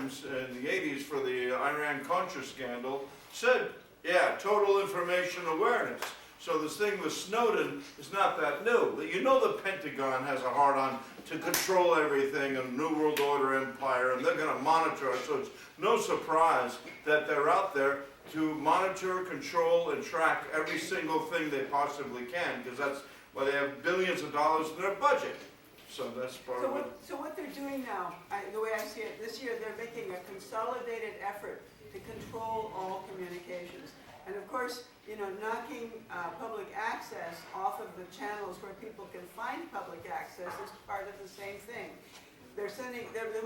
Times in the 80s for the Iran-Contra scandal said, yeah, total information awareness. So this thing with Snowden is not that new. You know the Pentagon has a hard-on to control everything, a New World Order empire, and they're going to monitor us. So it's no surprise that they're out there to monitor, control, and track every single thing they possibly can, because that's why they have billions of dollars in their budget. So that's part of it. So what they're doing now, the way I see it, this year they're making a consolidated effort to control all communications. And of course, you know, knocking public access off of the channels where people can find public access is part of the same thing. They're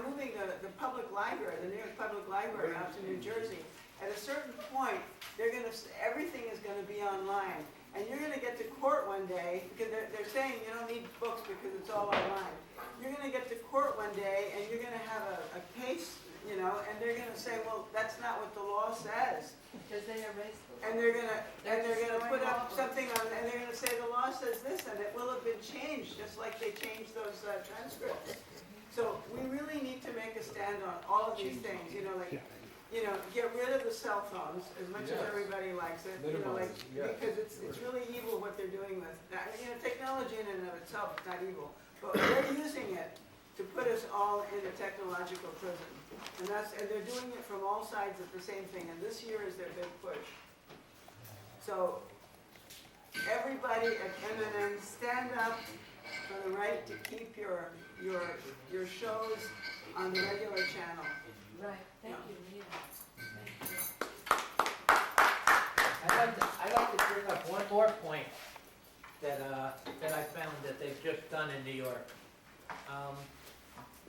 moving the public library, the New York Public Library, out to New Jersey. At a certain point, everything is going to be online. And you're going to get to court one day, because they're saying you don't need books because it's all online. You're going to get to court one day, and you're going to have a case, you know, and they're going to say, well, that's not what the law says. Because they erased the law. And they're going to put up something on, and they're going to say the law says this, and it will have been changed, just like they changed those transcripts. So we really need to make a stand on all of these things, you know, like, you know, get rid of the cell phones as much as everybody likes it, you know, like, because it's really evil what they're doing with, you know, technology in and of itself is not evil, but they're using it to put us all in a technological prison. And they're doing it from all sides at the same thing, and this year is their big push. So everybody at M&M, stand up for the right to keep your shows on the regular channel. Right, thank you, Nina. Thank you. I'd like to bring up one more point that I found that they've just done in New York.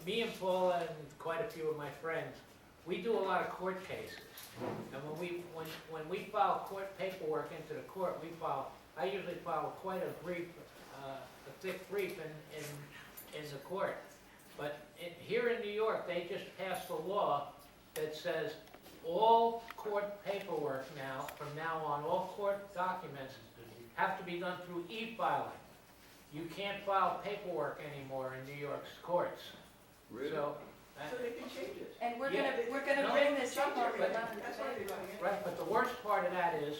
Me and Paula and quite a few of my friends, we do a lot of court cases. And when we file court paperwork into the court, I usually file quite a brief, a thick brief in the court. But here in New York, they just passed a law that says all court paperwork now, from now on, all court documents have to be done through e-filing. You can't file paperwork anymore in New York's courts. Really? So they can change it. And we're gonna bring this up on the 11th. That's why they're doing it. Right, but the worst part of that is,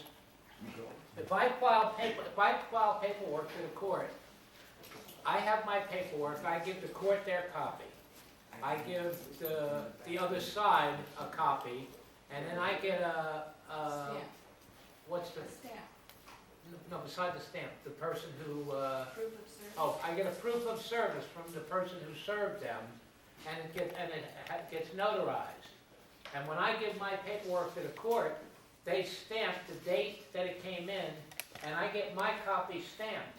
if I file paperwork to the court, I have my paperwork, I give the court their copy. I give the other side a copy, and then I get Stamp. what's the, A stamp. no, beside the stamp, the person who, Proof of service. oh, I get a proof of service from the person who served them, and it gets notarized. And when I give my paperwork to the court, they stamp the date that it came in, and I get my copy stamped.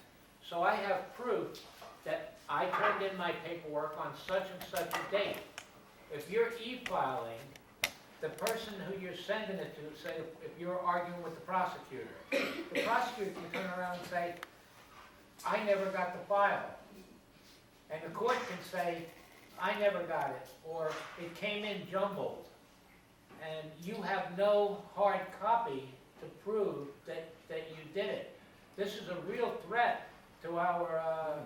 So I have proof that I turned in my paperwork on such and such a date. If you're e-filing, the person who you're sending it to, say if you're arguing with the prosecutor can turn around and say, I never got the file. And the court can say, I never got it, or it came in jumbled. And you have no hard copy to prove that you did it. This is a real threat to our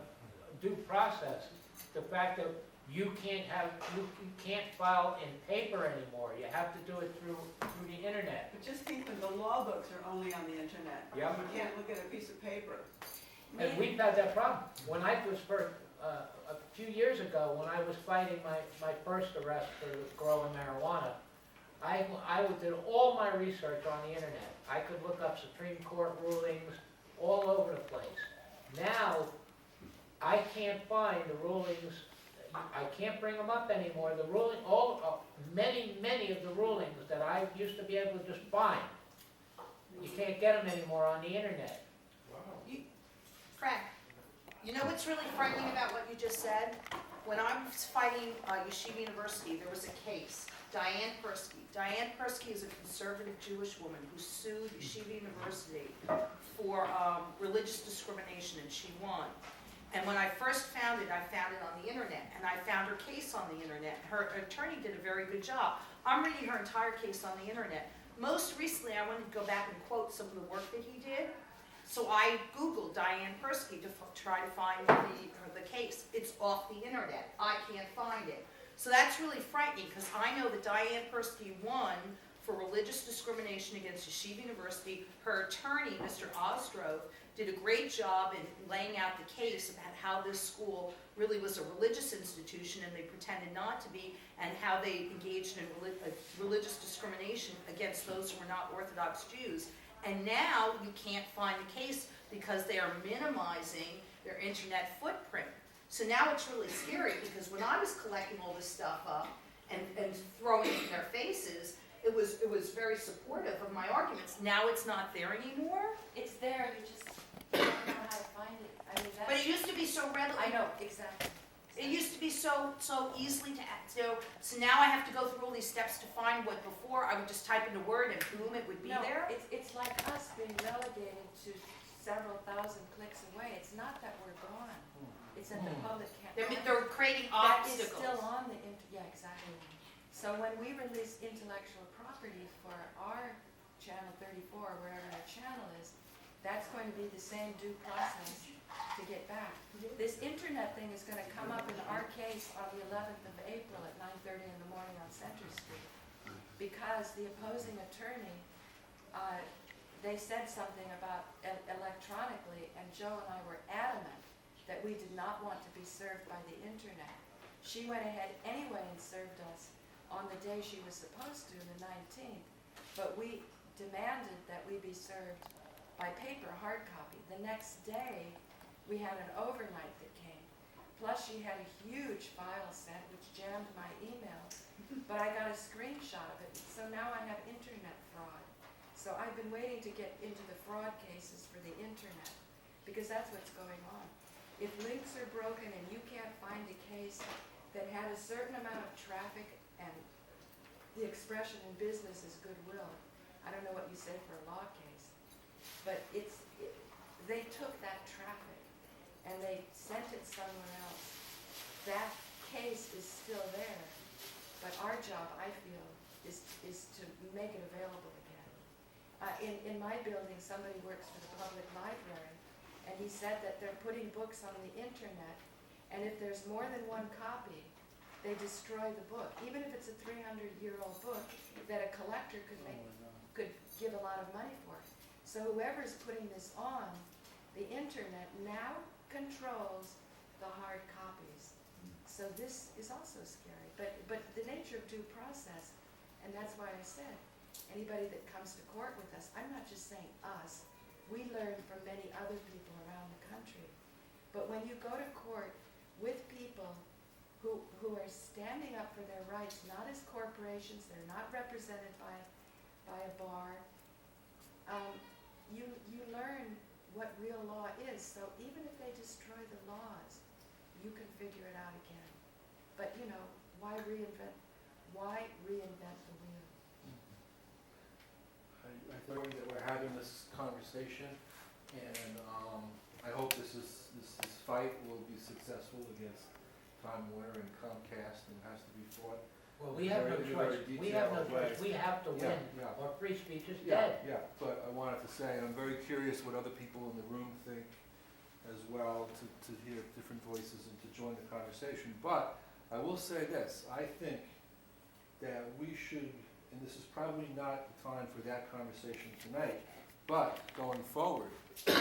due process. The fact that you can't file in paper anymore. You have to do it through the internet. But just think that the law books are only on the internet. Yep. You can't look at a piece of paper. And we've had that problem. When I was first, a few years ago, when I was fighting my first arrest for growing marijuana, I did all my research on the internet. I could look up Supreme Court rulings all over the place. Now, I can't find the rulings. I can't bring them up anymore. The ruling, many of the rulings that I used to be able to just find, you can't get them anymore on the internet. Frank, you know what's really frightening about what you just said? When I was fighting Yeshiva University, there was a case, Diane Persky. Diane Persky is a conservative Jewish woman who sued Yeshiva University for religious discrimination, and she won. And when I first found it on the internet, and I found her case on the internet. Her attorney did a very good job. I'm reading her entire case on the internet. Most recently, I wanted to go back and quote some of the work that he did. So I Googled Diane Persky to try to find the case. It's off the internet. I can't find it. So that's really frightening, because I know that Diane Persky won for religious discrimination against Yeshiva University. Her attorney, Mr. Ostrow, did a great job in laying out the case about how this school really was a religious institution and they pretended not to be, and how they engaged in religious discrimination against those who were not Orthodox Jews. And now you can't find the case because they are minimizing their internet footprint. So now it's really scary, because when I was collecting all this stuff up and throwing it in their faces, it was very supportive of my arguments. Now it's not there anymore. It's there, you just don't know how to find it. I mean, But it that's, used to be so readily. I know, exactly. It used to be so easily to do. So now I have to go through all these steps to find what before I would just type in a word and boom, it would be No, there. it's like us being relegated to several thousand clicks away. It's not that we're gone. It's that the public can't. find it. They're creating That is obstacles. still on the, yeah, exactly. So when we release intellectual property for our channel 34, or wherever our channel is, that's going to be the same due process to get back. This internet thing is going to come up in our case on the 11th of April at 9:30 in the morning on Center Street, because the opposing attorney, they said something about electronically, and Joe and I were adamant that we did not want to be served by the internet. She went ahead anyway and served us on the day she was supposed to, the 19th, but we demanded that we be served by paper, hard copy. The next day, we had an overnight that came. Plus, she had a huge file set, which jammed my emails, but I got a screenshot of it, so now I have internet fraud. So I've been waiting to get into the fraud cases for the internet, because that's what's going on. If links are broken and you can't find a case that had a certain amount of traffic, and the expression in business is goodwill. I don't know what you say for a law case, but they took that traffic and they sent it somewhere else. That case is still there, but our job, I feel, is to make it available again. In my building, somebody works for the public library, and he said that they're putting books on the internet, and if there's more than one copy, they destroy the book, even if it's a 300-year-old book that a collector could give a lot of money for. So whoever's putting this on the internet now controls the hard copies. So this is also scary, but the nature of due process, and that's why I said, anybody that comes to court with us, I'm not just saying us, we learn from many other people around the country. But when you go to court with people who are standing up for their rights, not as corporations, they're not represented by a bar, you learn what real law is. So even if they destroy the laws, you can figure it out again. But why reinvent the wheel? I think that we're having this conversation, and I hope this fight will be successful against Time Warner and Comcast, and has to be fought. Well, we have no choice. We have no choice. We have to win, or free speech is dead. Yeah, but I wanted to say, I'm very curious what other people in the room think as well, to hear different voices and to join the conversation. But I will say this, I think that we should, and this is probably not the time for that conversation tonight, but going forward, there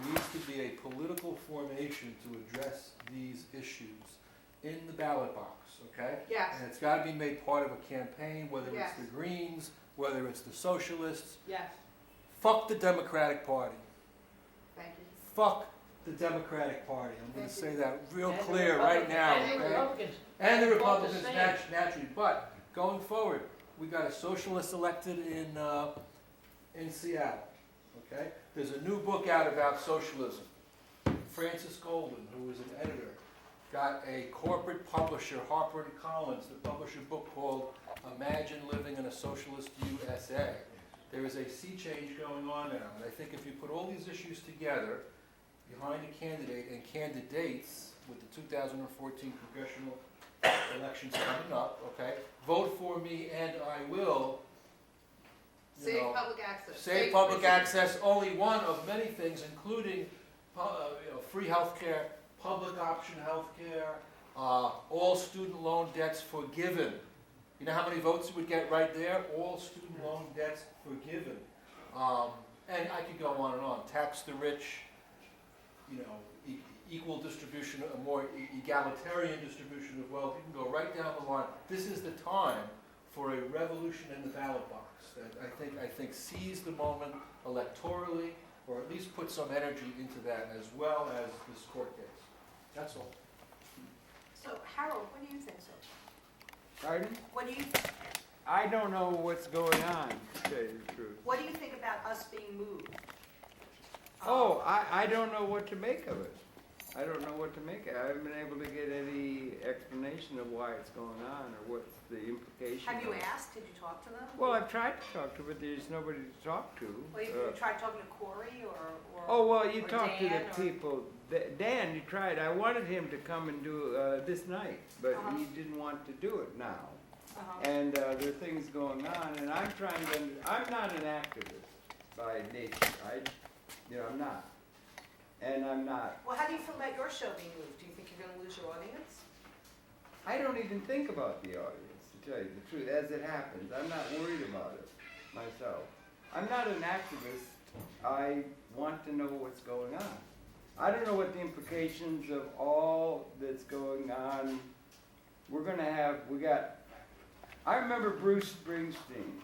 needs to be a political formation to address these issues in the ballot box, okay? Yes, And it's got to be made part of a campaign, whether Yes. it's the Greens, whether it's the Socialists. yes, Fuck the Democratic Party. thank you. Fuck the Democratic Party. I'm going to Thank say that real And the clear right now, And the okay? Republicans. And the Vote the Republicans same. naturally. But going forward, we got a socialist elected in Seattle, okay? There's a new book out about socialism. Francis Golden, who is an editor, got a corporate publisher, Harper & Collins, to publish a book called Imagine Living in a Socialist USA. There is a sea change going on now, and I think if you put all these issues together behind a candidate and candidates with the 2014 congressional elections coming up, okay, vote for me and I will, Save public access. save public access, only one of many things, including free health care, public option health care, All student loan debts forgiven. You know how many votes it would get right there? All student loan debts forgiven. And I could go on and on. Tax the rich, you know, equal distribution, a more egalitarian distribution of wealth. You can go right down the line. This is the time for a revolution in the ballot box. That I think seize the moment electorally, or at least put some energy into that, as well as this court case. That's all. So Harold, what do you think, so? Pardon? What do you, I don't know what's going on, to tell you the truth. what do you think about us being moved? Oh, I don't know what to make of it. I don't know what to make of it. I haven't been able to get any explanation of why it's going on or what's the implication. Have you of it. asked, did you talk to them? Well, I've tried to talk to, but there's nobody to talk to. Well, you tried talking to Corey or? Oh, well, you or talk to Dan, the people. Dan, you tried. I wanted him to come and do this night, but Uh-huh. he didn't want to do it now. Uh-huh. And there are things going on, and I'm trying to. I'm not an activist by nature. I'm not. And I'm not. Well, how do you feel about your show being moved? Do you think you're gonna lose your audience? I don't even think about the audience, to tell you the truth, as it happens. I'm not worried about it myself. I'm not an activist. I want to know what's going on. I don't know what the implications of all that's going on. I remember Bruce Springsteen.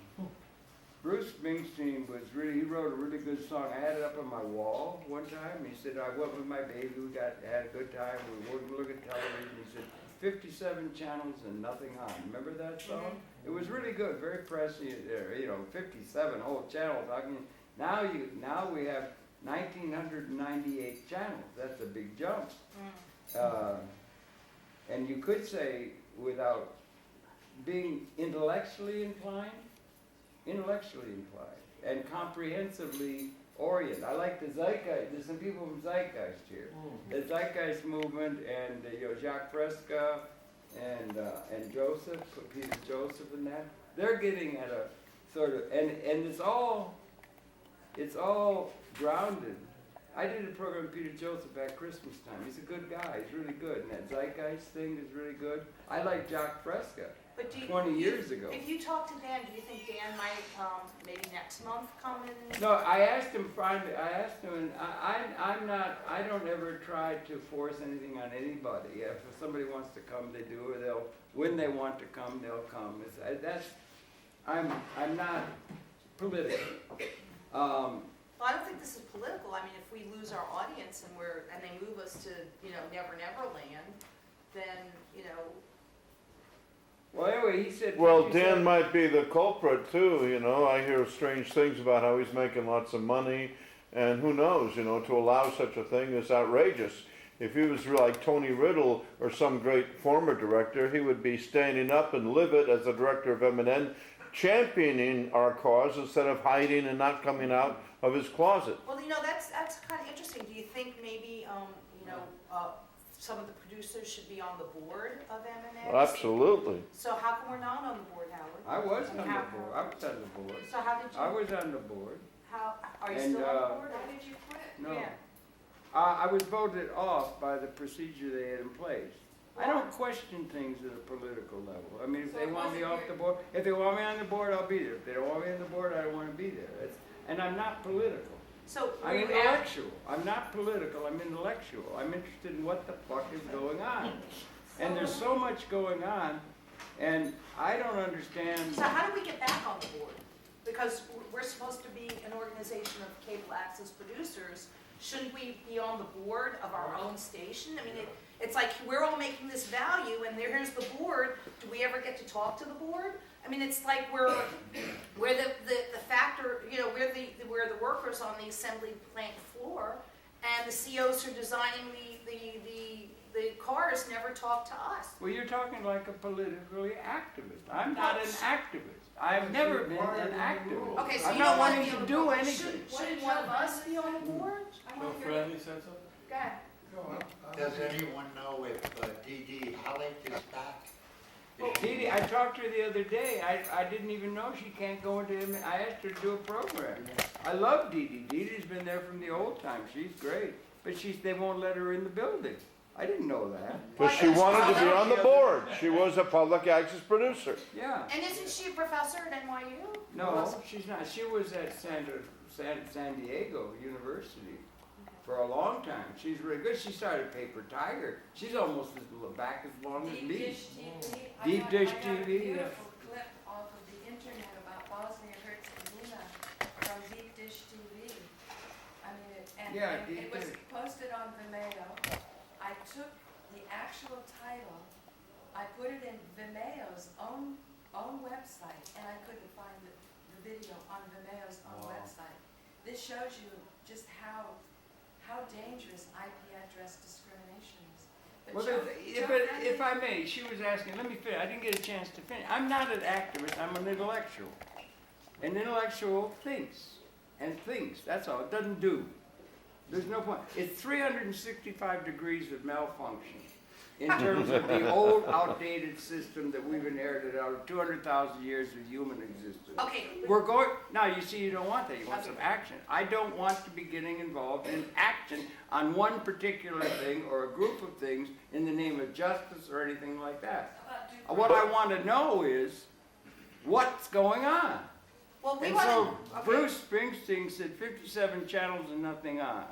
Bruce Springsteen he wrote a really good song. I had it up on my wall one time. He said, I went with my baby, had a good time, we were looking at television. He said, 57 channels and nothing on. Remember that song? It was really good, very prescient, 57 whole channels. Now we have 1,998 channels. That's a big jump. And you could say, without being intellectually inclined and comprehensively oriented. I like the Zeitgeist. There's some people from Zeitgeist here. The Zeitgeist movement and Jacques Fresca and Joseph, Peter Joseph and that. They're getting at a sort of and it's all grounded. I did a program with Peter Joseph at Christmas time. He's a good guy. He's really good. And that Zeitgeist thing is really good. I like Jacques Fresca. But do you, 20 years ago. If you talk to Dan, do you think Dan might maybe next month come in? No, I asked him, and I don't ever try to force anything on anybody. If somebody wants to come, they do, or when they want to come, they'll come. I'm not political. Well, I don't think this is political. I mean, if we lose our audience and they move us to, Never Never Land, then, Well, anyway, he said. Well, Dan might be the culprit too, I hear strange things about how he's making lots of money, and who knows, to allow such a thing is outrageous. If he was like Tony Riddle or some great former director, he would be standing up and livid as the director of M&N, championing our cause instead of hiding and not coming out of his closet. well, that's kind of interesting. Do you think maybe, some of the producers should be on the board of M&M? Absolutely. So how come we're not on the board, Howard? I was on the board. So how did you? I was on the board. How are you And, still on the board? Why did you quit? No. Yeah. I was voted off by the procedure they had in place. I don't question things at a political level. I mean, if So they it want me wasn't off the board, if they want me on the board, I'll be there. If they don't want me on the board, I don't want to be there. And I'm not political. So I'm were you intellectual. I'm not political. I'm intellectual. I'm interested in what the fuck is going on. And there's so much going on, and I don't understand. So how do we get back on the board? Because we're supposed to be an organization of cable access producers. Shouldn't we be on the board of our own station? I mean, it's like we're all making this value, and here's the board. Do we ever get to talk to the board? I mean, it's like we're the factor, we're the workers on the assembly plant floor, and the COs who are designing the cars never talk to us. Well, you're talking like a politically activist. I'm not an activist. I've never been an activist. Okay, so I'm you not don't want wanting to be on to the do board. anything. Shouldn't one of us be on the board? I So want to hear. Franny said something? Go ahead. Does anyone know if D.D. Halleck is back? Dee Dee, I talked to her the other day. I didn't even know she can't go into him. I asked her to do a program. I love Dee Dee. Dee Dee's been there from the old time. She's great. But they won't let her in the building. I didn't know that. Because she wanted to be on the board. She was a public access producer. Yeah. And isn't she a professor at NYU? No, she's not. She was at San Diego University for a long time. She's really good. She started Paper Tiger. She's almost as back as long as Deep me. Dish TV. Deep Dish I got a TV, yeah. beautiful clip off of the internet about Bosnia-Herzegovina from Deep Dish TV. I mean, Yeah, and Deep it was Dish. posted on Vimeo. I took the actual title, I put it in Vimeo's own website, and I couldn't find the video on Vimeo's own website. This shows you just how dangerous IP address discrimination is. But Well, Joe but Friendly- if I may, she was asking, let me finish. I didn't get a chance to finish. I'm not an activist, I'm an intellectual. An intellectual thinks and thinks, that's all. It doesn't do. There's no point. It's 365 degrees of malfunction in terms of the old, outdated system that we've inherited out of 200,000 years of human existence. Okay. We're going, now you see, you don't want that, you want some action. I don't want to be getting involved in action on one particular thing or a group of things in the name of justice or anything like that. What I want to know is, what's going on? Well, we And want so to. Bruce Springsteen said 57 channels and nothing on.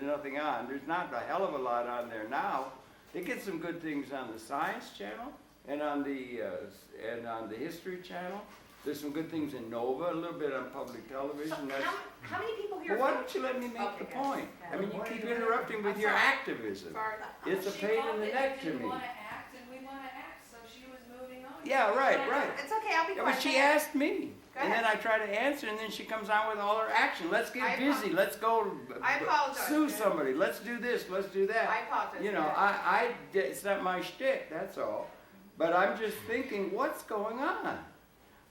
Nothing on. There's not a hell of a lot on there now. They get some good things on the Science Channel and on the History Channel. There's some good things in Nova, a little bit on public television. That's, How many people here? well, why don't you let me make Okay, the good. point? I mean, you Why keep do you- interrupting with I'm your sorry. activism. Sorry. It's a She pain in felt the that neck you to me. didn't want to act, and we want to act, so she was moving on. Yeah, right. It's okay, I'll be Yeah, quiet. but she asked me, Go and ahead. then I try to answer, and then she comes on with all her action. Let's I get busy. Let's go I apologize, sue Jen. somebody. Let's do this. Let's do that. I apologize. You know, it's not my shtick. That's all. But I'm just thinking, what's going on?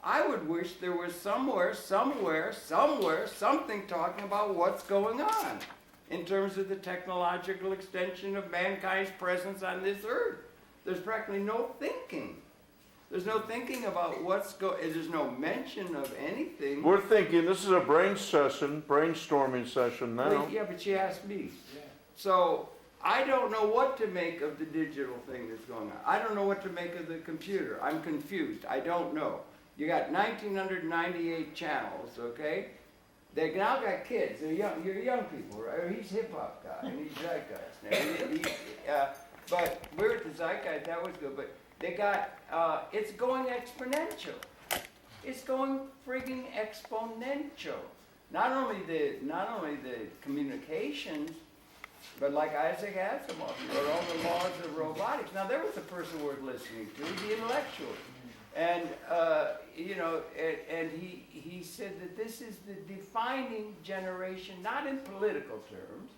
I would wish there was somewhere, something talking about what's going on in terms of the technological extension of mankind's presence on this earth. There's practically no thinking. There's no thinking about there's no mention of anything. We're thinking, this is a brainstorming session now. Well, yeah, but she asked me. So I don't know what to make of the digital thing that's going on. I don't know what to make of the computer. I'm confused. I don't know. You got 1,998 channels, okay? They now got kids. You're young people, right? He's hip hop guy, and he's zeitgeist. But we're at the zeitgeist. That was good. But they got. It's going exponential. It's going frigging exponential. Not only the communications, but like Isaac Asimov, he wrote all the laws of robotics. Now there was a person worth listening to, the intellectual. And, and he said that this is the defining generation, not in political terms,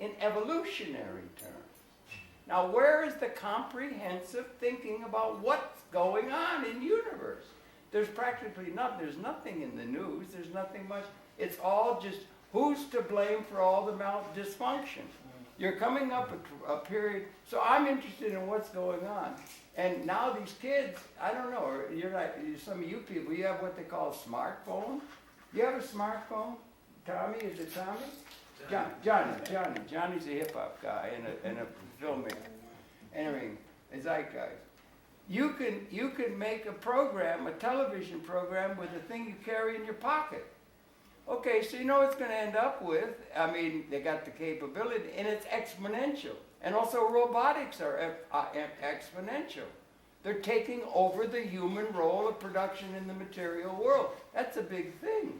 in evolutionary terms. Now, where is the comprehensive thinking about what's going on in the universe? There's practically nothing. There's nothing in the news. There's nothing much. It's all just who's to blame for all the dysfunction. You're coming up a period. So I'm interested in what's going on. And now these kids, I don't know, some of you people, you have what they call a smartphone. You have a smartphone? Tommy, is it Tommy? Johnny's a hip hop guy and a filmmaker. Anyway, a zeitgeist. You can make a program, a television program with a thing you carry in your pocket. Okay, so you know what it's going to end up with. I mean, they got the capability, and it's exponential. And also robotics are exponential. They're taking over the human role of production in the material world. That's a big thing.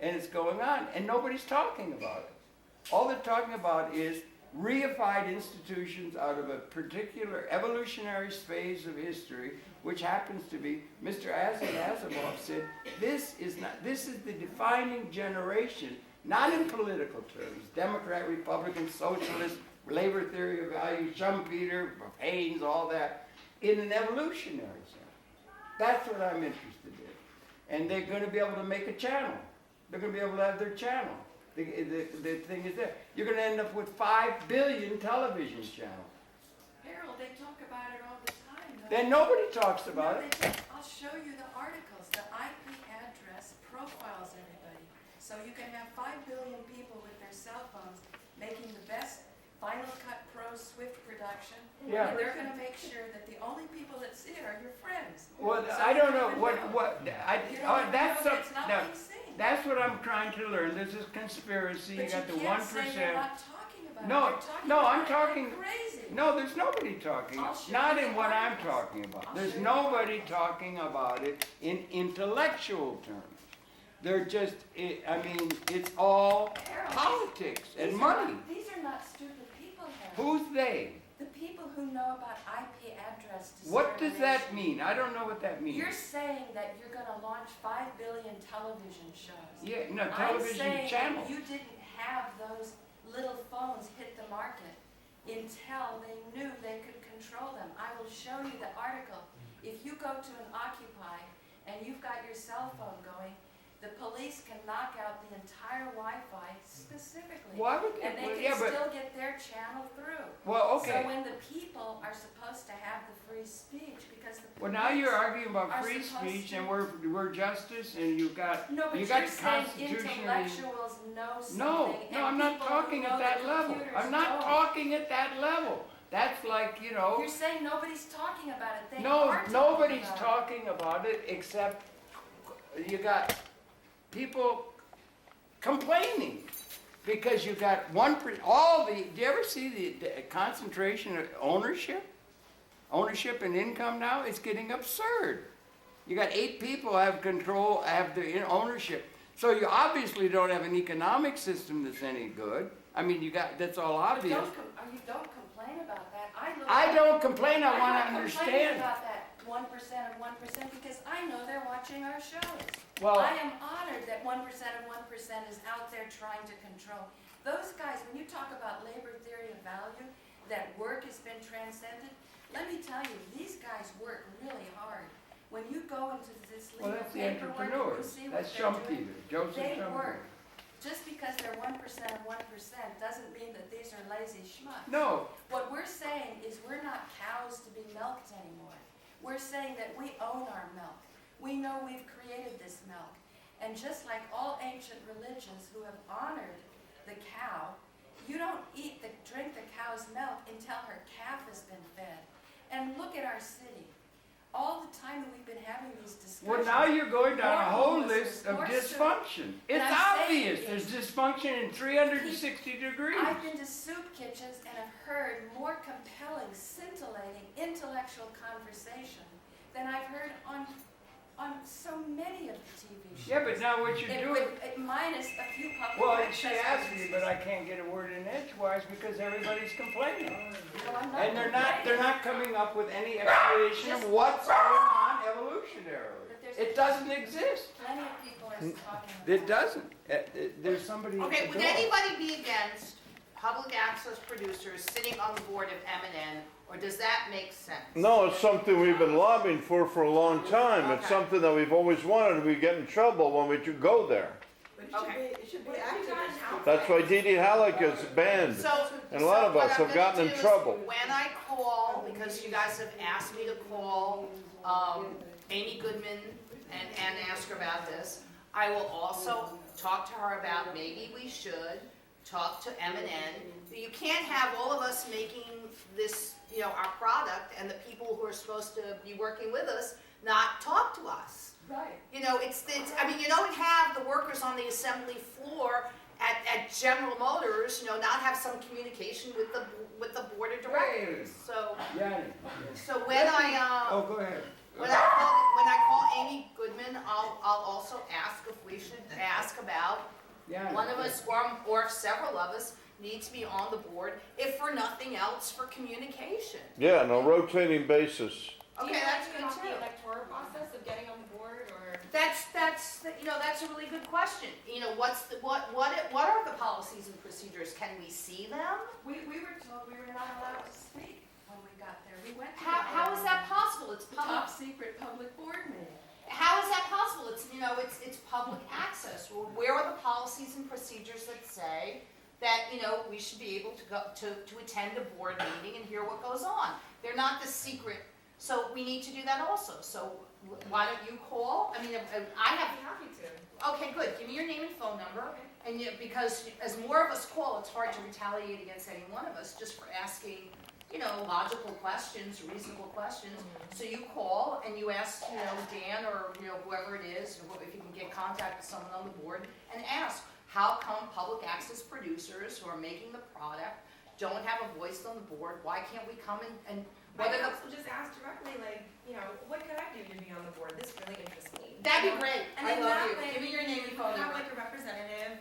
And it's going on, and nobody's talking about it. All they're talking about is reified institutions out of a particular evolutionary phase of history, which happens to be, Mr. Asimov said, this is the defining generation, not in political terms, Democrat, Republican, Socialist, labor theory of value, Schumpeter, Haynes, all that, in an evolutionary sense. That's what I'm interested in. And they're going to be able to make a channel. They're going to be able to have their channel. The thing is there. You're going to end up with 5 billion television channels. Harold, they talk about it all the time. Then nobody talks about it. I'll show you the articles. The IP address profiles everybody. So you can have 5 billion people with their cell phones making the best Final Cut Pro Swift production. Yeah. And they're gonna make sure that the only people that see it are your friends. Well, So I you don't don't know even what, know. what, I, You oh, don't even that's know some, if it's not no, being seen. that's what I'm trying to learn. This is conspiracy. You But got the you can't say 1%. you're not talking about No, it. You're talking no, about I'm it talking- like crazy. No, there's nobody talking, I'll show not you in the what I'm articles. talking about. I'll There's show you nobody talking about it in intellectual terms. They're just, I mean, it's all Harold, politics and these are money. not- These are not stupid people, Harold. Who's they? The people who know about IP address What does that discrimination. mean? I don't know what that means. You're saying that you're gonna launch 5 billion television shows. Yeah, no, I'm television saying channel. that you didn't have those little phones hit the market until they knew they could control them. I will show you the article. If you go to an Occupy and you've got your cell phone going, the police can knock out the entire Wi-Fi specifically. Why would And they well, can yeah, but, still get their channel through. well, So okay. when the people are supposed to have the free speech, because the Well, now you're police arguing about are free supposed speech to- and we're justice and you've got, No, but you you're got saying constitutionally. intellectuals know something, No, and no, I'm not people who talking know at that the level. computers I'm not don't. talking at that level. That's like, you know, You're saying nobody's talking about it. They no, are talking nobody's about it. talking about it except you got people complaining because you got do you ever see the concentration of ownership? Ownership and income now is getting absurd. You got 8 people have control, have the ownership. So you obviously don't have an economic system that's any good. I mean, that's all But obvious. you don't complain about that. I don't complain, I want to I'm not understand. complaining about that 1% of 1% because I know they're watching our shows. Well, I am honored that 1% of 1% is out there trying to control. Those guys, when you talk about labor theory of value, that work has been transcended, let me tell you, these guys work really hard. When you go into this well, legal that's the paperwork, and you entrepreneurs. see what That's they're doing, Schumpeter, Joseph they Schumpeter. work. Just because they're 1% of 1% doesn't mean that these are lazy schmucks. No, What we're saying is we're not cows to be milked anymore. We're saying that we own our milk. We know we've created this milk. And just like all ancient religions who have honored the cow, you don't drink the cow's milk until her calf has been fed. And look at our city. All the time that we've been having these discussions. well, now you're going down a whole More list of homelessness, dysfunction. It's I'm saying obvious, is- there's dysfunction in 360 degrees. I've been to soup kitchens and have heard more compelling, scintillating, intellectual conversation than I've heard on so many of the TV shows. Yeah, but now what you're doing, Minus a few public well, access she asked me, businesses. but I can't get a word in edgewise because everybody's complaining. No, I'm not And they're not complaining. coming up with any explanation of what's going on evolutionarily. But there's- It doesn't exist. Plenty of people are talking about It doesn't. There's somebody at Okay, the would door. anybody be against public access producers sitting on the board of M&N, or does that make sense? No, it's something we've been lobbying for a long time. It's Okay. something that we've always wanted, and we get in trouble when we go there. But Okay. it should be activists. That's why Dee Dee Halleck is banned. So, And a lot of what us I'm have gonna gotten in do is trouble. When I call, because you guys have asked me to call Amy Goodman and ask her about this, I will also talk to her about maybe we should talk to M&N. You can't have all of us making this, our product and the people who are supposed to be working with us not talk to us. Right. I mean, you don't have the workers on the assembly floor at General Motors, not have some communication with the board of directors. So, Yanni. so when Oh, go ahead. when I call Amy Goodman, I'll also ask if we should ask about Yanni. one of us or if several of us need to be on the board, if for nothing else, for communication. Yeah, on a rotating basis. Okay, that's good too. The electoral process of getting on the board, or That's a really good question. What are the policies and procedures? Can we see them? We were told we were not allowed to speak when we got there. We went to How is that possible? It's the public. top secret public board meeting. How is that possible? It's public access. Well, where are the policies and procedures that say that we should be able to go to attend a board meeting and hear what goes on? They're not the secret. So we need to do that also. So why don't you call? I mean, I have. I'd be happy to. Okay, good, give me your name and phone number, and you, because as more of us call, it's hard to retaliate against any one of us, just for asking, you know, logical questions, reasonable questions. So you call and you ask, you know, Dan or, you know, whoever it is, if you can get contact with someone on the board, and ask, how come public access producers who are making the product don't have a voice on the board? Why can't we come and I whether can the, also just ask directly, like, you know, what could I do to be on the board? This really interests me. that'd be great, And I then love that you, way, give me your name and you phone have number. like a representative,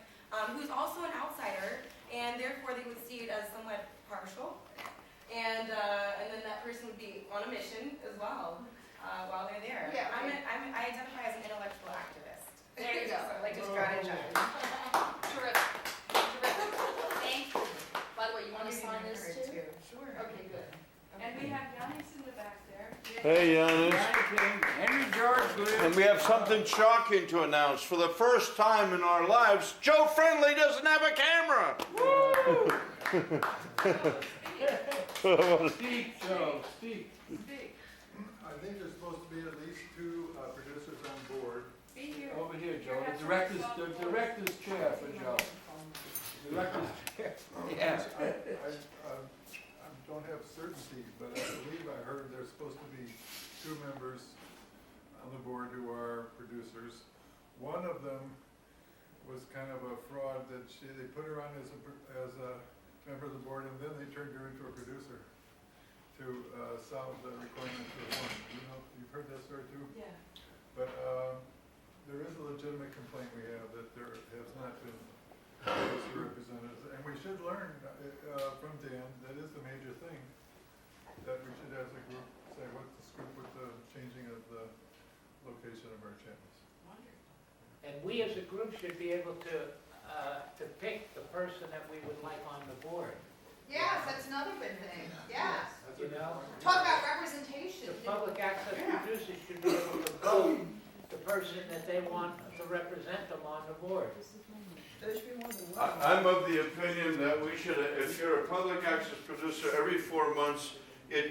who's also an outsider, and therefore they would see it as somewhat partial. And then that person would be on a mission as well, while they're there. Yeah, right. I identify as an intellectual activist. There you go. So I like to strategize. Terrific, terrific, thank you. By the way, you wanna I'll give you sign my this card, too? Sure. Okay, good. And we have Yannis in the back there. Hey, Yanis. Henry George lives. And we have something shocking to announce. For the first time in our lives, Joe Friendly doesn't have a camera. Speak, Joe, speak. I think there's supposed to be at least 2 producers on board. Be here. Over here, Joe, the director's chair for Joe. Director's chair. Yeah. I don't have certainty, but I believe I heard there's supposed to be 2 members on the board who are producers. One of them was kind of a fraud that they put her on as a member of the board, and then they turned her into a producer to solve the requirements of one. You know, you've heard that story too? Yeah. But there is a legitimate complaint we have that there has not been producer representatives, and we should learn from Dan, that is the major thing, that we should as a group say what's the scoop with the changing of the location of our channels. And we as a group should be able to pick the person that we would like on the board, Yes, that's another good thing, yes. you know? Talk about representation. The public access producers should be able to vote the person that they want to represent them on the board. There should be more than one. I'm of the opinion that we should, if you're a public access producer, every 4 months,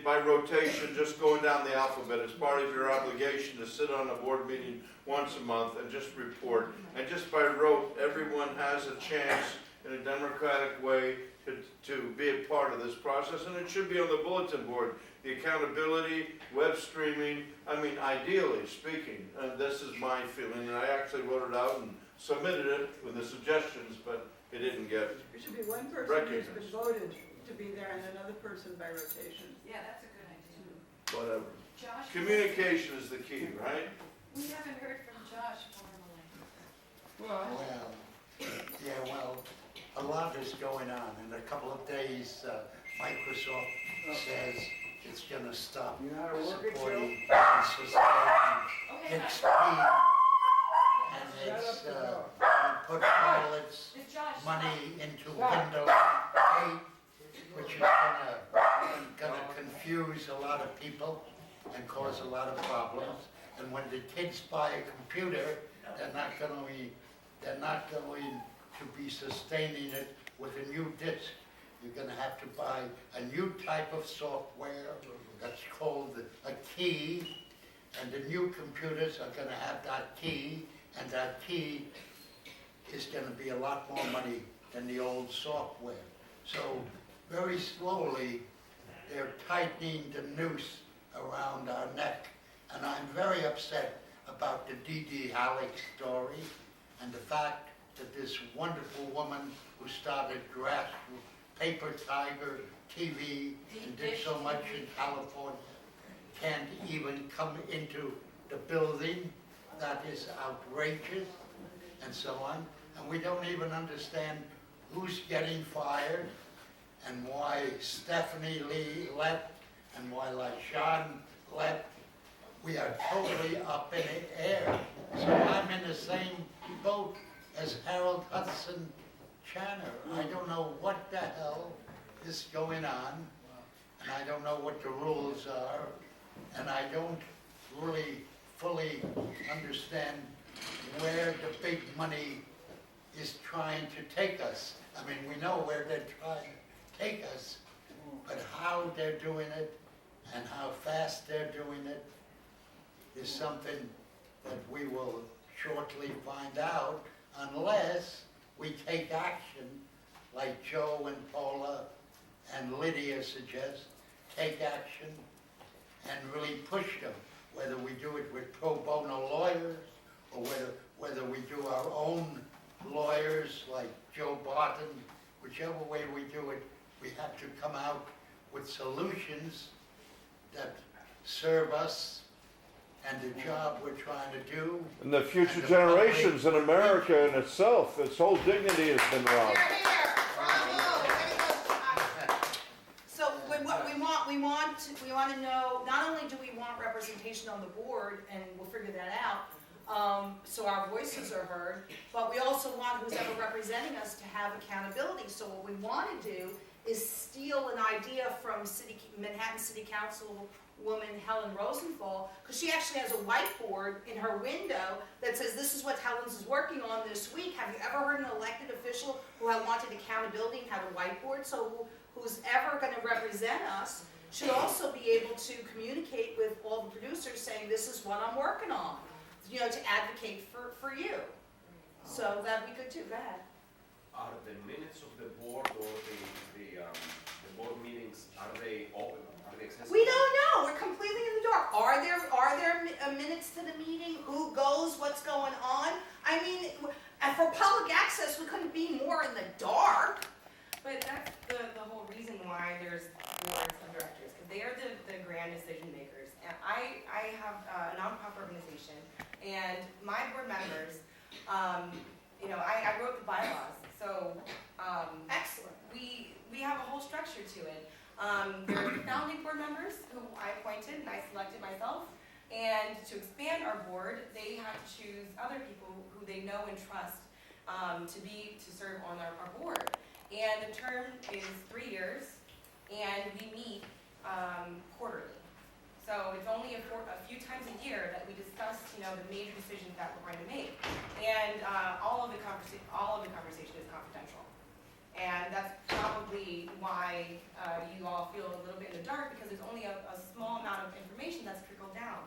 by rotation, just going down the alphabet, it's part of your obligation to sit on a board meeting once a month and just report. And just by rote, everyone has a chance in a democratic way to be a part of this process, and it should be on the bulletin board. The accountability, web streaming, I mean, ideally speaking, this is my feeling, and I actually wrote it out and submitted it with the suggestions, but it didn't get. There should be one person who's been voted to be there and another person by rotation. Yeah, that's a good idea. Whatever. Josh? Communication is the key, right? We haven't heard from Josh formally. Well, yeah, well, a lot is going on. In a couple of days, Microsoft says it's gonna stop You know how to work it, Joe? supporting and sustaining Okay, its speed. And it's gonna put all its It's Josh. money into Windows 8, which is gonna confuse a lot of people and cause a lot of problems. And when the kids buy a computer, they're not going to be sustaining it with a new disk. You're gonna have to buy a new type of software that's called a key, and the new computers are gonna have that key, and that key is gonna be a lot more money than the old software. So very slowly, they're tightening the noose around our neck. And I'm very upset about the D.D. Halleck story and the fact that this wonderful woman who started grassroots Paper Tiger TV and did so much in California can't even come into the building. That is outrageous, and so on. And we don't even understand who's getting fired and why Stephanie Lee left and why LaShawn left. We are totally up in the air. So I'm in the same boat as Harold Hudson Channer. I don't know what the hell is going on, and I don't know what the rules are, and I don't really fully understand where the big money is trying to take us. I mean, we know where they're trying to take us, but how they're doing it and how fast they're doing it is something that we will shortly find out unless we take action like Joe and Paula and Lydia suggest, take action and really push them, whether we do it with pro bono lawyers or whether we do our own lawyers like Joe Barton, whichever way we do it, we have to come out with solutions that serve us and the job we're trying to do. And the future And the generations in public- America in itself, its whole dignity has been robbed. Here, here, bravo, very good. So we want to know, not only do we want representation on the board, and we'll figure that out, so our voices are heard, but we also want who's ever representing us to have accountability. So what we want to do is steal an idea from Manhattan City Councilwoman Helen Rosenthal, because she actually has a whiteboard in her window that says, this is what Helen's is working on this week. Have you ever heard an elected official who had wanted accountability and had a whiteboard? So who's ever going to represent us should also be able to communicate with all the producers saying, this is what I'm working on, you know, to advocate for you. So that'd be good too. Go ahead. Are the minutes of the board or the board meetings, are they open? Are they accessible? We don't know. We're completely in the dark. Are there minutes to the meeting? Who goes? What's going on? I mean, and for public access, we couldn't be more in the dark. But that's the whole reason why there's boards of directors, because they are the grand decision makers. And I have a nonprofit organization, and my board members, you know, I wrote the bylaws, so Excellent. we have a whole structure to it. There are the founding board members who I appointed and I selected myself, and to expand our board, they have to choose other people who they know and trust to serve on our board. And the term is 3 years, and we meet quarterly. So it's only a few times a year that we discuss, you know, the major decisions that we're going to make. And all of the conversation is confidential. And that's probably why you all feel a little bit in the dark, because there's only a small amount of information that's trickled down.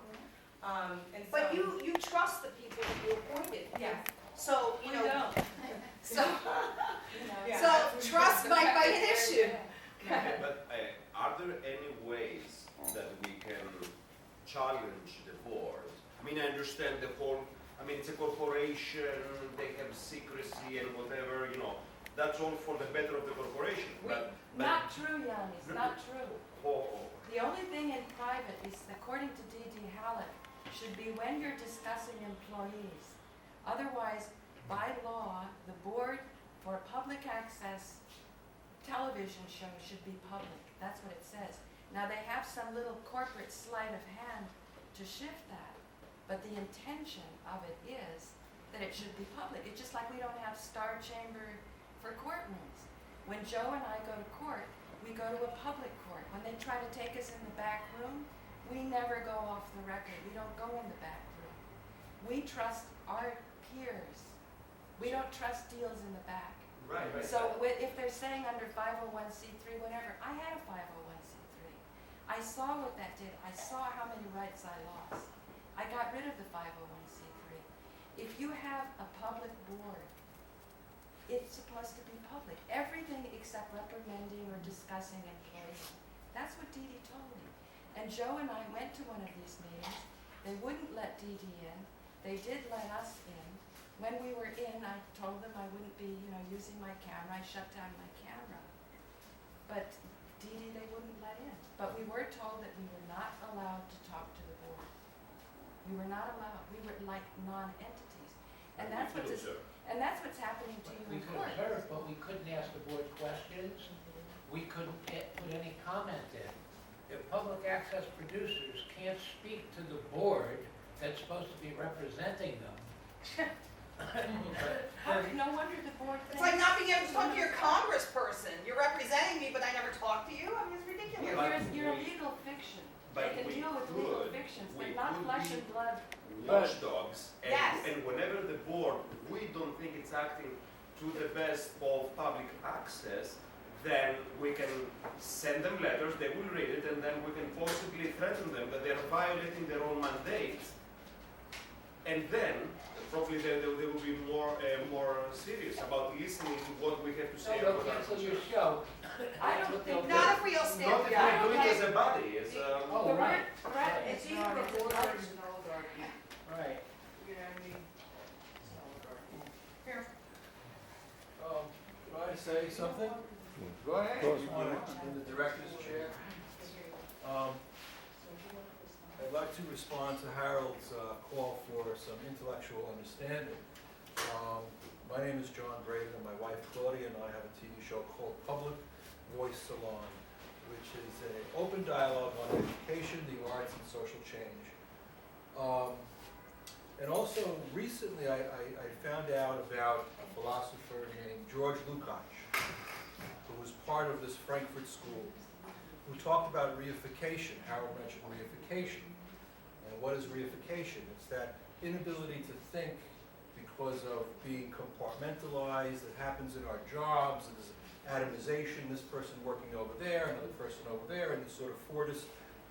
And so, But you trust the people that you appointed. yes. So, you know, so, Yeah. so trust might be an issue. But are there any ways that we can challenge the board? I mean, I understand the whole, I mean, it's a corporation, they have secrecy and whatever, you know, that's all for the better of the corporation. But Not true, Yannis, not true. oh, The only thing in private is, according to D.D. Halleck, should be when you're discussing employees. Otherwise, by law, the board for public access television show should be public. That's what it says. Now, they have some little corporate sleight of hand to shift that, but the intention of it is that it should be public. It's just like we don't have Star Chamber for courtrooms. When Joe and I go to court, we go to a public court. When they try to take us in the back room, we never go off the record. We don't go in the back room. We trust our peers. We don't trust deals in the back. right. So if they're saying under 501c3, whatever, I had a 501c3. I saw what that did. I saw how many rights I lost. I got rid of the 501c3. If you have a public board, it's supposed to be public. Everything except reprimanding or discussing employees. That's what Dee Dee told me. And Joe and I went to one of these meetings. They wouldn't let Dee Dee in. They did let us in. When we were in, I told them I wouldn't be, you know, using my camera. I shut down my camera. But Dee Dee, they wouldn't let in. But we were told that we were not allowed to talk to the board. We were not allowed. We were like non-entities. And that's what's happening to you We in could court. observe, but we couldn't ask the board questions. We couldn't put any comment in. If public access producers can't speak to the board that's supposed to be representing them, No wonder the board It's thinks. like not being able to talk to your congressperson. You're representing me, but I never talk to you. I mean, it's ridiculous. You're a legal fiction. They But can we deal with legal could- fictions, we but not could flesh be- and blood. watchdogs, and, Yes. and whenever the board, we don't think it's acting to the best of public access, then we can send them letters, they will read it, and then we can possibly threaten them that they're violating their own mandate. And then, probably they will be more serious about listening to what we have to say. They'll about our cancel your concern. show. I don't think Not if we all stand Not if together. we do it as a body, as Oh, right. It's either a board or it's an oligarchy. Right. You know what I mean? Here. Try to say something Go ahead. in the director's chair. I'd like to respond to Harold's call for some intellectual understanding. My name is John Braden, and my wife Gloria and I have a TV show called Public Voice Salon, which is an open dialogue on education, the arts, and social change. And also, recently I found out about a philosopher named George Lukács, who was part of this Frankfurt school, who talked about reification. Harold mentioned reification. And what is reification? It's that inability to think because of being compartmentalized that happens in our jobs. There's atomization, this person working over there, another person over there, and this sort of Fordist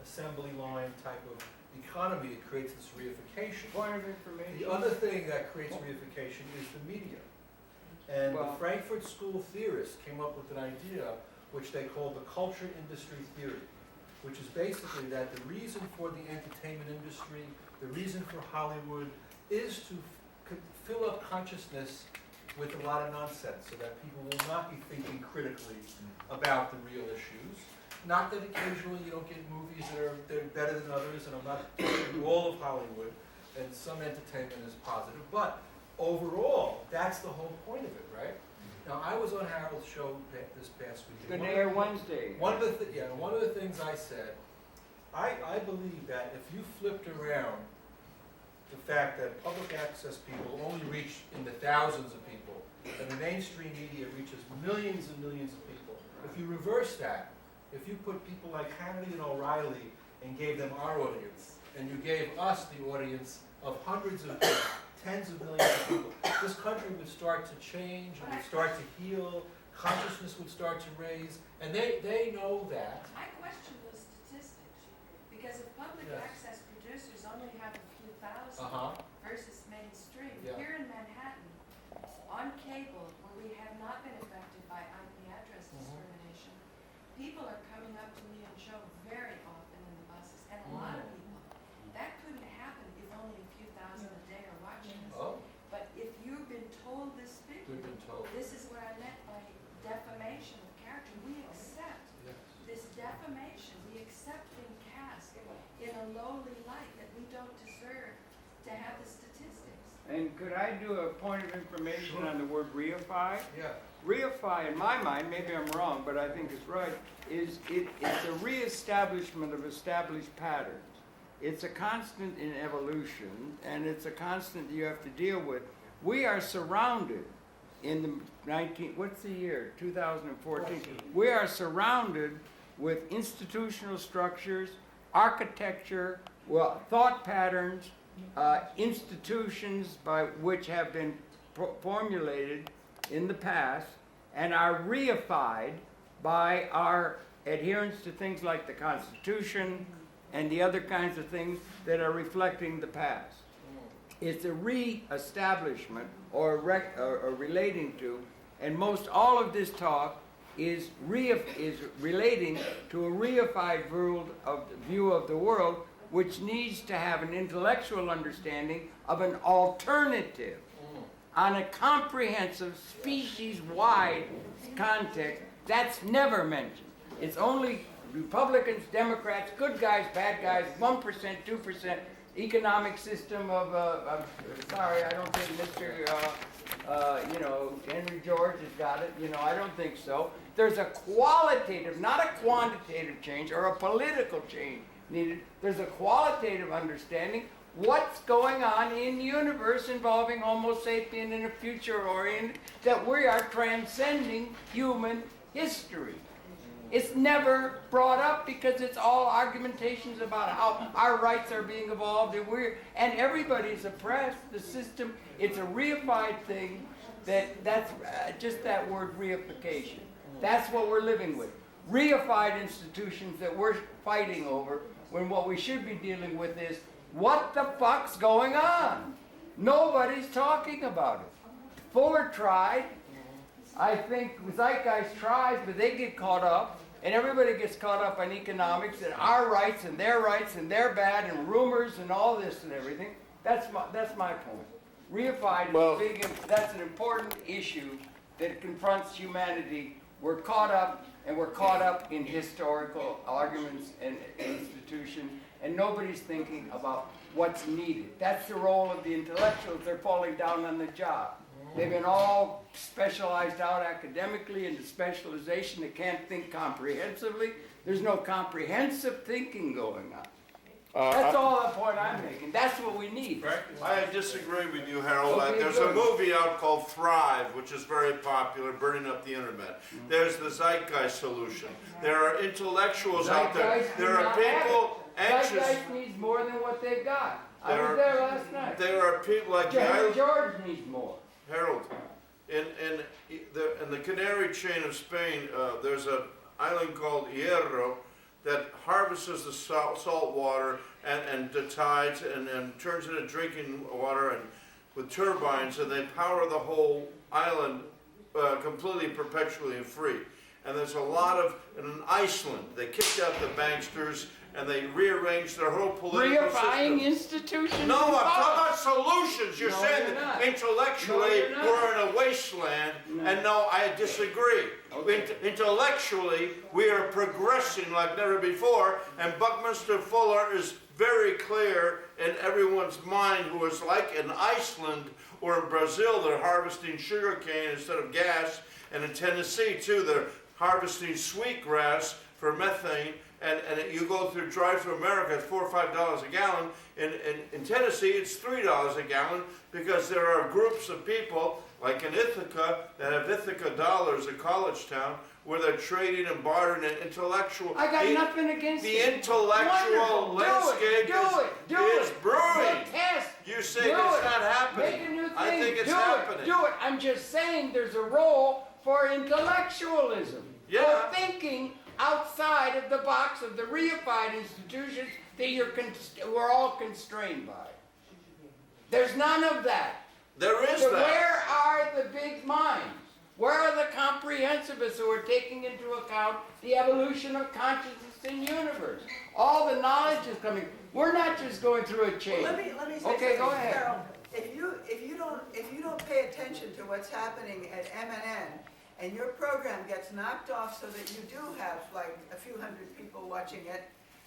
assembly line type of economy. It creates this reification. Point of information. The other thing that creates reification is the media. And the Well- Frankfurt School theorists came up with an idea which they called the culture industry theory, which is basically that the reason for the entertainment industry, the reason for Hollywood, is to fill up consciousness with a lot of nonsense so that people will not be thinking critically about the real issues. Not that occasionally you don't get movies that are better than others, and I'm not talking all of Hollywood, and some entertainment is positive, but overall, that's the whole point of it, right? Now, I was on Harold's show this past week. Good day, Wednesday. One of the things I said, I believe that if you flipped around the fact that public access people only reach in the thousands of people, and the mainstream media reaches millions and millions of people, if you reverse that, if you put people like Hannity and O'Reilly and gave them our audience, and you gave us the audience of hundreds of people, tens of millions of people, this country would start to change, it would start to heal, consciousness would start to raise, and they know that. I question those statistics, because if public Yes. access producers only have a few thousand versus mainstream, Yeah. here in Manhattan, on cable, where we have not been affected by IP address discrimination, people are coming up to me and show very often in the buses, and a lot of people. That couldn't happen if only a few thousand a day are watching us. Oh, But if you've been told this figure, we've been told. this is what I meant by defamation of character. We accept Yes. this defamation. We accept being cast in a lowly light that we don't deserve to have the statistics. And could I do a point of information Sure. on the word reify? Yeah. Reify, in my mind, maybe I'm wrong, but I think it's right, it's a reestablishment of established patterns. It's a constant in evolution, and it's a constant you have to deal with. We are surrounded in the what's the year? 2014. We are surrounded with institutional structures, architecture, thought patterns, institutions by which have been formulated in the past and are reified by our adherence to things like the Constitution and the other kinds of things that are reflecting the past. It's a re-establishment or relating to, and most all of this talk is relating to a reified view of the world, which needs to have an intellectual understanding of an alternative on a comprehensive, species-wide context. That's never mentioned. It's only Republicans, Democrats, good guys, bad guys, 1%, 2%, economic system of, sorry, I don't think Mr. Henry George has got it. I don't think so. There's a qualitative, not a quantitative change or a political change needed. There's a qualitative understanding what's going on in the universe involving Homo sapien in a future oriented, that we are transcending human history. It's never brought up because it's all argumentations about how our rights are being evolved and everybody's oppressed. The system, it's a reified thing that's just that word reification. That's what we're living with. Reified institutions that we're fighting over when what we should be dealing with is what the fuck's going on? Nobody's talking about it. Fuller tried. I think Zeitgeist tries, but they get caught up, and everybody gets caught up on economics and our rights and their bad and rumors and all this and everything. That's my point. Reified is big. That's an important issue that confronts humanity. We're caught up, and we're caught up in historical arguments and institutions, and nobody's thinking about what's needed. That's the role of the intellectuals. They're falling down on the job. They've been all specialized out academically into specialization. They can't think comprehensively. There's no comprehensive thinking going on. That's all the point I'm making. That's what we need. I disagree with you, Harold. Okay, There's good. a movie out called Thrive, which is very popular, burning up the internet. There's the Zeitgeist solution. There are intellectuals out there. Zeitgeist There do are not have people anxious. Zeitgeist needs more than what they've got. I There was are- there last night. There are people like the island. George needs more. Harold, in the Canary chain of Spain, there's an island called Hierro that harvests the salt water and the tides and turns it into drinking water and with turbines, and they power the whole island completely, perpetually and free. And there's a lot of, in Iceland, they kicked out the banksters and they rearranged their whole political Reifying system. institutions. No, I'm and talking power. about solutions. You're No, saying you're that not. intellectually No, you're not. we're in a wasteland, and no, I disagree. Okay. Intellectually, we are progressing like never before, and Buckminster Fuller is very clear in everyone's mind who is like in Iceland or in Brazil, they're harvesting sugarcane instead of gas, and in Tennessee too, they're harvesting sweetgrass for methane. And you go through drive-through America, it's $4 or $5 a gallon. In Tennessee, it's $3 a gallon because there are groups of people, like in Ithaca, that have Ithaca dollars, a college town, where they're trading and bartering and intellectual. I got nothing against The it. intellectual Wonderful. landscape Do is it. brewing. The test. You say Do it's it. not happening. Make a new thing. I think it's do happening. It. Do it. I'm just saying there's a role for intellectualism. Yeah. For thinking outside of the box of the reified institutions that we're all constrained by. There's none of that. There is So that. where are the big minds? Where are the comprehensivists who are taking into account the evolution of consciousness in the universe? All the knowledge is coming. We're not just going through a change. Let me say Okay, go something, ahead. Carol. If you don't pay attention to what's happening at MNN, and your program gets knocked off so that you do have like a few hundred people watching it,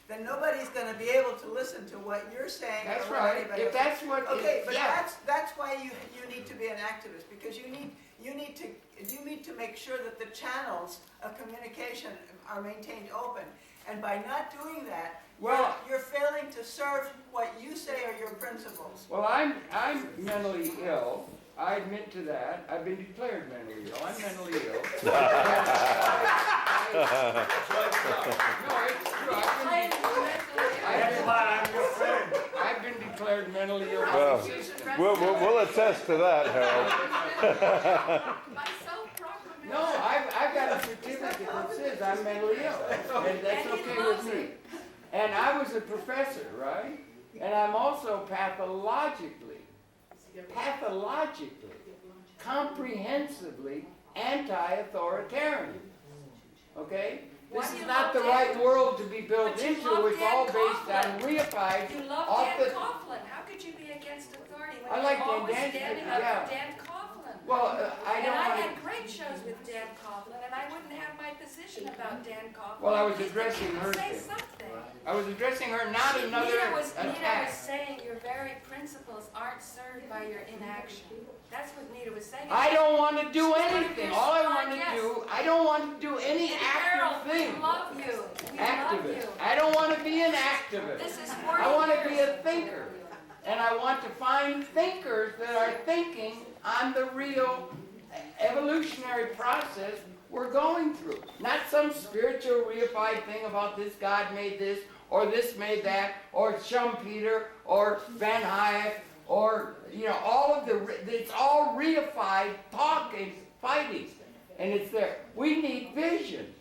then nobody's going to be able to listen to what you're saying. That's or what right. anybody If else- that's what. Okay, but yeah. that's why you need to be an activist, because you need to make sure that the channels of communication are maintained open. And by not doing that, Well- you're failing to serve what you say are your principles. Well, I'm mentally ill. I admit to that. I've been declared mentally ill. I'm mentally ill. No, it's true. I've been declared mentally ill. Well, we'll attest to that, Harold. No, I've got a certificate that says I'm mentally ill, and that's okay with me. And I was a professor, right? And I'm also pathologically, comprehensively anti-authoritarian. Okay? This is not the right world to be built But you into. love It's all Dan based on Coughlin. reified. You love off Dan the. Coughlin. How could you be against authority when I you're like Dan always Dan, standing yeah. up for Dan Coughlin? Well, I And don't I want had great shows with Dan Coughlin, and I wouldn't have my position about Dan Coughlin. Well, I was Just addressing to her say thing. something. I was addressing her, not another Nita was attack. saying your very principles aren't served by your inaction. That's what Nita was saying. I don't want to do She's one of anything. your All I star want to guests. do, I don't want to do any Harold, active thing. we love you. We love Activist. you. I don't want to be an activist. This is 40 I want to be years. a thinker. And I want to find thinkers that are thinking on the real evolutionary process we're going through. Not some spiritual reified thing about this God made this, or this made that, or Schumpeter, or Van Hayek, or, all of it's all reified talking, fighting. And it's there. We need vision.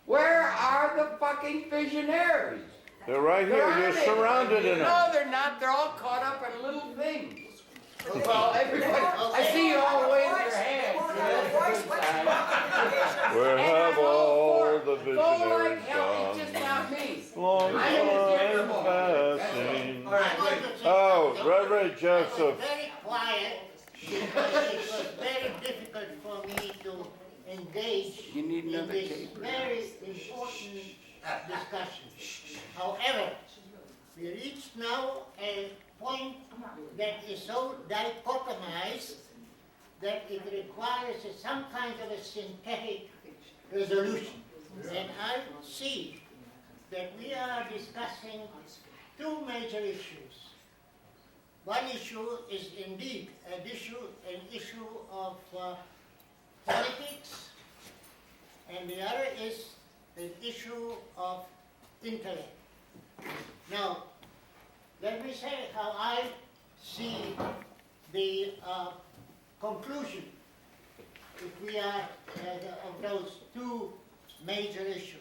Where are the fucking visionaries? They're right here. You're surrounded in them. No, they're not. They're all caught up in little things. But they- Well, they everybody, won't- I they see you won't all have a waving voice. your They hands. won't you have know, a that's voice the once good you side. walk in the Where And have I'm all all for it. the It's all like visionaries hell, it's just gone? not me. Long I am time a passing. All right, I want wait. to say Oh, something. Reverend I was Joseph. very quiet because it was very difficult for me to engage You need in another this tape. very important discussion. However, we reach now a point that is so dichotomized that it requires some kind of a synthetic resolution. And I see that we are discussing two major issues. One issue is indeed an issue of politics, and the other is an issue of intellect. Now, let me say how I see the conclusion, if we are of those two major issues.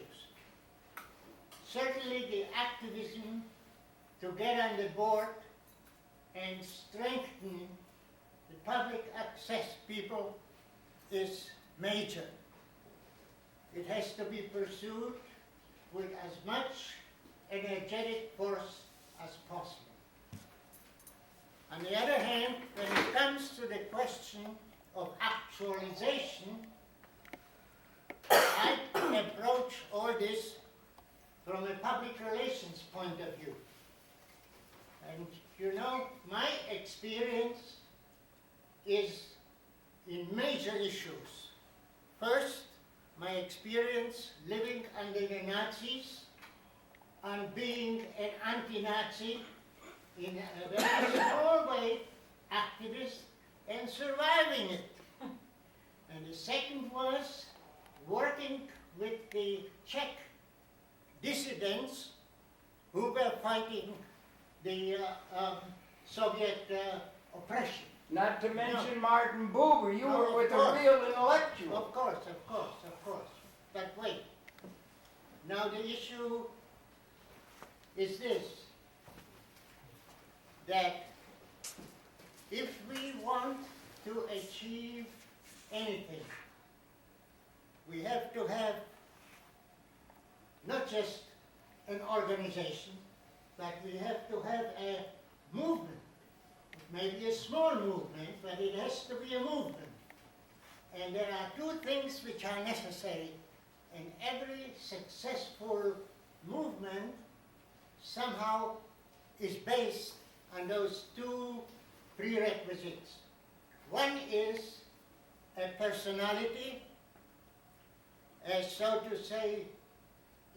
Certainly the activism to get on the board and strengthen the public access people is major. It has to be pursued with as much energetic force as possible. On the other hand, when it comes to the question of actualization, I approach all this from a public relations point of view. And you know, my experience is in major issues. First, my experience living under the Nazis and being an anti-Nazi in a very small way, activist, and surviving it. And the second was working with the Czech dissidents who were fighting the Soviet oppression. Not to mention Martin Buber, you No, were of with a course. real intellectual. Of course. But wait. Now the issue is this, that if we want to achieve anything, we have to have not just an organization, but we have to have a movement. Maybe a small movement, but it has to be a movement. And there are two things which are necessary, and every successful movement somehow is based on those two prerequisites. One is a personality, as so to say,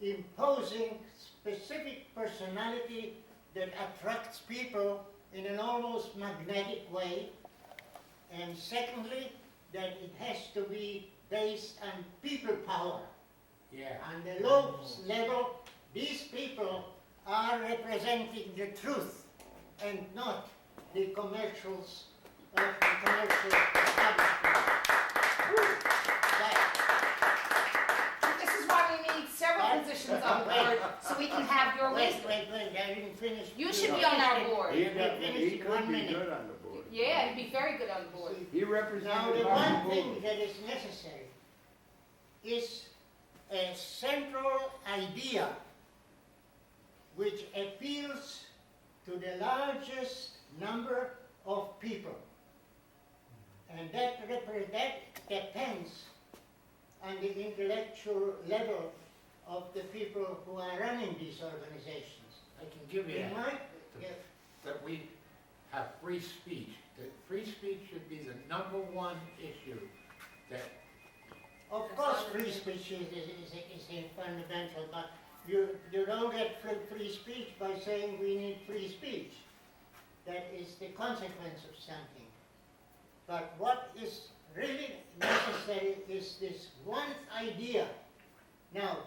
imposing specific personality that attracts people in an almost magnetic way. And secondly, that it has to be based on people power. Yeah. On the low level, these people are representing the truth and not the commercials of the commercial establishment. This is why we need several positions on the board, so we can have your Wait, wisdom. I didn't finish. You should be on our board. He Let me finish he in 1 could be minute. good on the board. Yeah, you'd be very good on the board. He Now, represented the Martin one thing Buber. that is necessary is a central idea which appeals to the largest number of people. And that depends on the intellectual level of the people who are running these organizations. I can give you In that. my, That we have free speech. That free speech should be the number one issue that of course, free speech is a fundamental, but you don't get free speech by saying we need free speech. That is the consequence of something. But what is really necessary is this one idea. Now,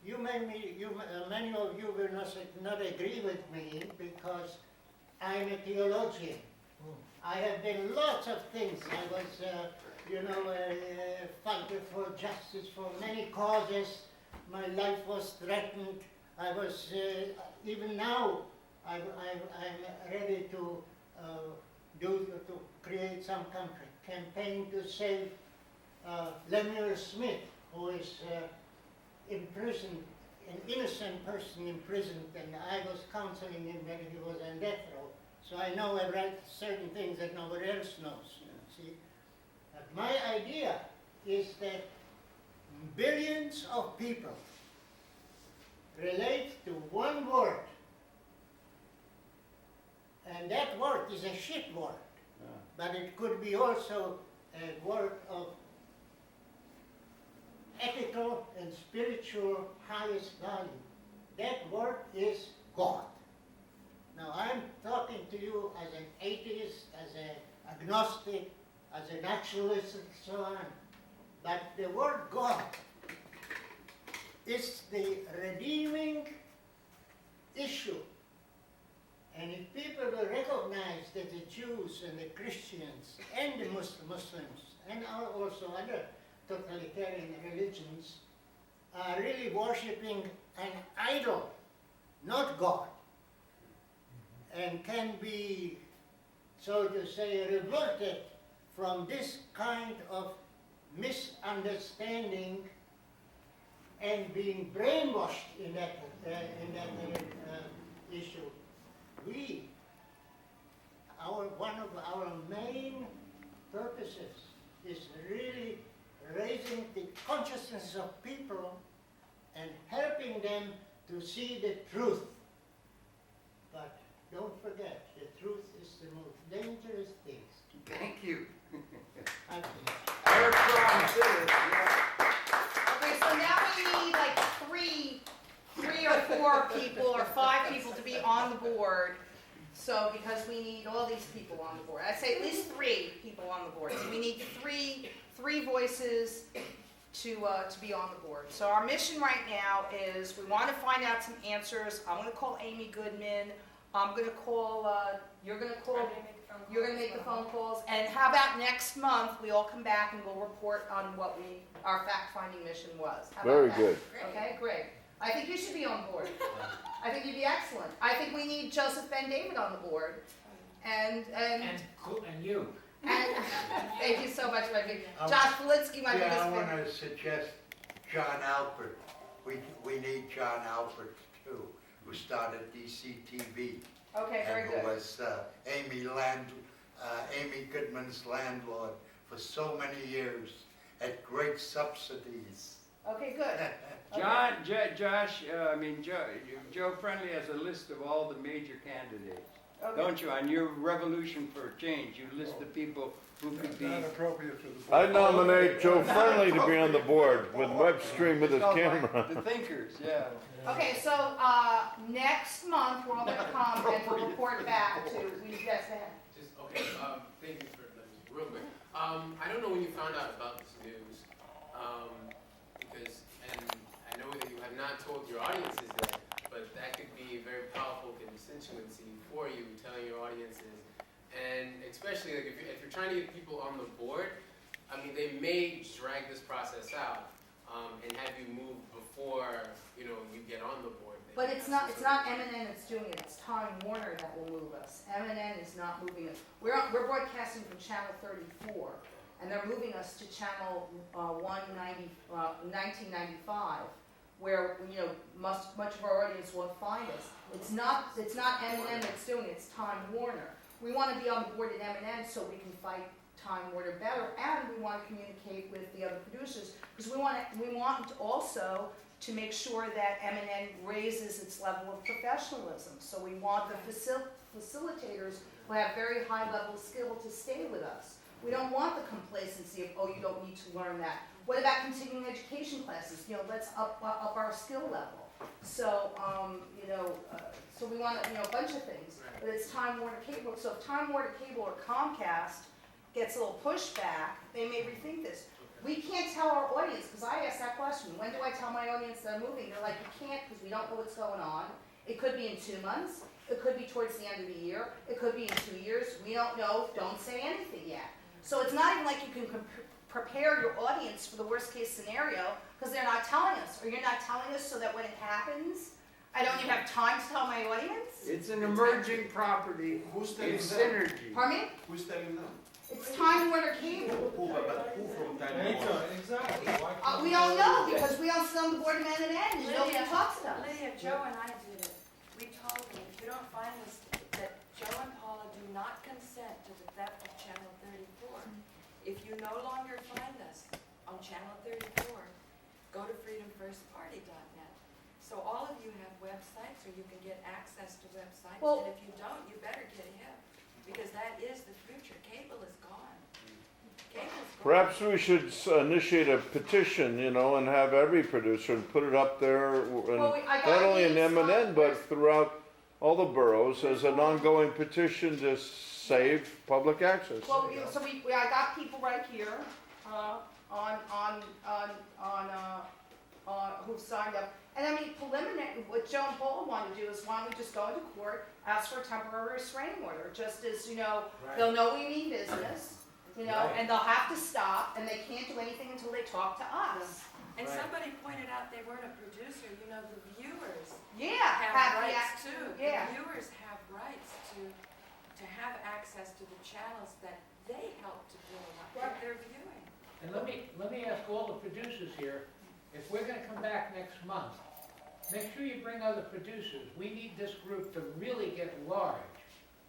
many of you will not agree with me because I'm a theologian. I have been lots of things. I was, a fighter for justice for many causes. My life was threatened. I was, even now, I'm ready to to create some campaign to save Lemuel Smith, who is imprisoned, an innocent person imprisoned, and I was counseling him when he was on death row. So I know I write certain things that nobody else knows, see. But my idea is that billions of people relate to one word. And that word is a shit word. But it could be also a word of ethical and spiritual highest value. That word is God. Now I'm talking to you as an atheist, as an agnostic, as a naturalist and so on. But the word God is the redeeming issue. And if people will recognize that the Jews and the Christians and the Muslims and also other totalitarian religions are really worshipping an idol, not God, and can be, so to say, reverted from this kind of misunderstanding and being brainwashed in that issue. One of our main purposes is really raising the consciousness of people and helping them to see the truth. But don't forget, the truth is the most dangerous thing. Thank you. Thank you. Okay, so now we need like three or four people or 5 people to be on the board. So, because we need all these people on the board. I'd say at least 3 people on the board. So we need three voices to be on the board. So our mission right now is we want to find out some answers. I'm going to call Amy Goodman. I'm going to call, you're going to call, you're going to make the phone calls. And how about next month we all come back and we'll report on what our fact-finding mission was. How about Very that? good. Okay, great. I think you should be on board. I think you'd be excellent. I think we need Joseph Ben David on the board. And you. and thank you so much, my big Josh Polinsky, my biggest I fan. want to suggest John Alpert. We need John Alpert too, who started DCTV. Okay, very and good. who was Amy Goodman's landlord for so many years at great subsidies. Okay, good. Joe Friendly has a list of all the major candidates. Okay. Don't you? On your Revolution for Change, you list the people who could be. Not appropriate for the board. I nominate Joe Friendly to be on the board with Webstream with his camera. The thinkers, yeah. Okay, so next month we're all going to come and we'll report back to. Yes, go ahead. Just okay. Thank you for that. Real quick. I don't know when you found out about this news, and I know that you have not told your audiences yet, but that could be a very powerful constituency for you, telling your audiences, and especially like if you're trying to get people on the board, I mean, they may drag this process out and have you move before you get on the board. But it's not MNN that's doing it. It's Time Warner that will move us. MNN is not moving us. We're broadcasting from Channel 34, and they're moving us to Channel 1995, where much of our audience won't find us. It's not MNN that's doing it. It's Time Warner. We want to be on the board at MNN so we can fight Time Warner better, and we want to communicate with the other producers because we want also to make sure that MNN raises its level of professionalism. So we want the facilitators who have very high level skill to stay with us. We don't want the complacency of, you don't need to learn that. What about continuing education classes? Let's up our skill level. So, so we want a bunch of things. But it's Time Warner Cable. So if Time Warner Cable or Comcast gets a little pushback, they may rethink this. We can't tell our audience, because I asked that question, when do I tell my audience that I'm moving? They're like, you can't because we don't know what's going on. It could be in 2 months. It could be towards the end of the year. It could be in 2 years. We don't know. Don't say anything yet. So it's not even like you can prepare your audience for the worst case scenario because they're not telling us, or you're not telling us so that when it happens, I don't even have time to tell my audience? It's an emerging property. Who's telling It's them? synergy. Pardon me? Who's telling them? It's Time Warner Cable. But who from time to time? Exactly. We don't know because we don't sit on the board of M&N and nobody Lydia, talks to us. Lydia, Joe and I did it. We told them, if you don't find this, that Joe and Paula do not consent to the theft of Channel 34. If you no longer find us on Channel 34, go to freedomfirstparty.net. So all of you have websites, or you can get access to websites, Well- and if you don't, you better get hip, because that is the future. Cable is gone. Cable's gone. Perhaps we should initiate a petition, you know, and have every producer and put it up there, and Well, I got not only in these, M&N, but throughout all the boroughs as an ongoing petition to save public access. Well, I got people right here, who've signed up. And I mean, preliminary, what Joe and Paula want to do is, why don't we just go into court, ask for a temporary restraining order, just as, you know, they'll know we mean business, you know, Right. and they'll have to stop, and they can't do anything until they talk to us. And Right. somebody pointed out they weren't a producer, you know, the viewers Yeah, have the rights too. yeah. The viewers have rights to have access to the channels that they help to build up, that they're viewing. And let me ask all the producers here, if we're gonna come back next month, make sure you bring other producers. We need this group to really get large.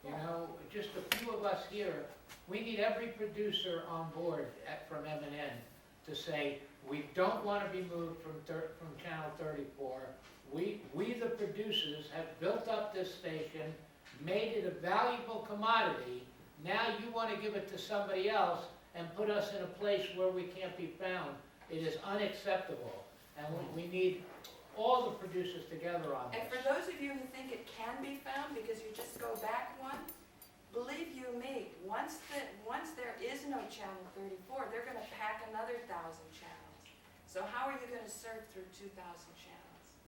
You know, just a few of us here, we need every producer on board from M&N to say, we don't wanna be moved from Channel 34. We the producers have built up this station, made it a valuable commodity. Now you wanna give it to somebody else and put us in a place where we can't be found. It is unacceptable, and we need all the producers together on And for this. those of you who think it can be found because you just go back one, believe you me, once there is no Channel 34, they're gonna pack another 1,000 channels. So how are you gonna serve through 2,000 channels?